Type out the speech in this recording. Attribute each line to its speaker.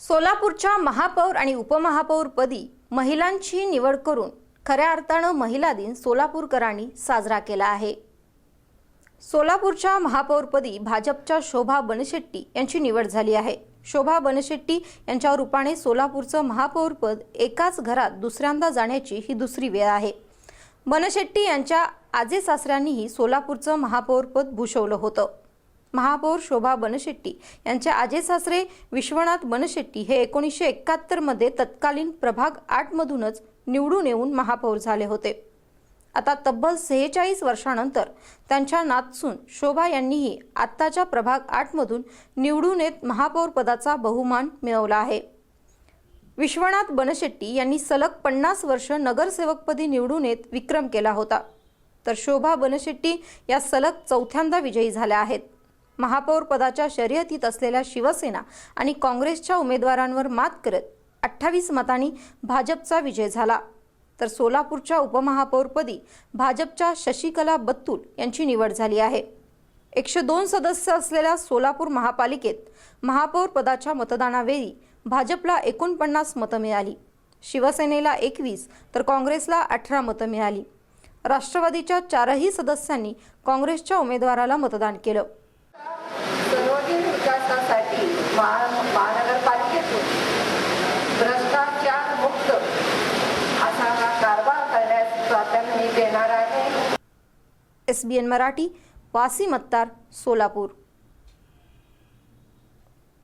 Speaker 1: सोलापूरच्या महापौर आणि उपमहापौरपदी महिलांची निवड करून खऱ्या अर्थानं महिला दिन सोलापूरकरांनी साजरा केला आहे। सोलापूरच्या महापौरपदी भाजपच्या शोभा बनशेट्टी यांची निवड झाली आहे। शोभा बनशेट्टी यांच्या रूपाने सोलापूरचं महापौरपद एकाच घरात दुसऱ्यांदा जाण्याची ही दुसरी वेळ आहे। बनशेट्टी यांच्या आजे सासऱ्यांनीही सोलापूरचं महापौरपद भूषवलं होतं। महापौर शोभा बनशेट्टी यांचे आजे सासरे विश्वनाथ बनशेट्टी हे 1971 मध्ये तत्कालीन प्रभाग 8 मधूनच निवडून येऊन महापौर झाले होते। आता तब्बल 46 वर्षांनंतर त्यांच्या नातसून शोभा यांनीही आत्ताच्या प्रभाग 8 मधून निवडून येत महापौर पदाचा बहुमान मिळवला आहे। विश्वनाथ बनशेट्टी यांनी सलग 50 वर्ष नगरसेवकपदी निवडून येत विक्रम केला होता, तर शोभा बनशेट्टी या सलग चौथ्यांदा विजयी झाल्या आहेत। महापौर पदाच्या शर्यतीत असलेल्या शिवसेना आणि काँग्रेसच्या उमेदवारांवर मात करत 28 मतांनी भाजपचा विजय झाला, तर सोलापूरच्या उपमहापौरपदी भाजपच्या शशिकला बत्तूल यांची निवड झाली आहे। 102 सदस्य असलेल्या सोलापूर महापालिकेत महापौर पदाच्या मतदानावेळी भाजपला 49 मतं मिळाली, शिवसेनेला 21 तर काँग्रेसला 18 मतं मिळाली। राष्ट्रवादीच्या 4ही सदस्यांनी काँग्रेसच्या उमेदवाराला मतदान केलं।
Speaker 2: सर्वांगीण विकासासाठी महानगरपालिकेतून भ्रष्टाचार मुक्त असा कारभार करण्यास प्राधान्य देणार आहे।
Speaker 1: SBN मराठी, वासी मत्तार, सोलापूर।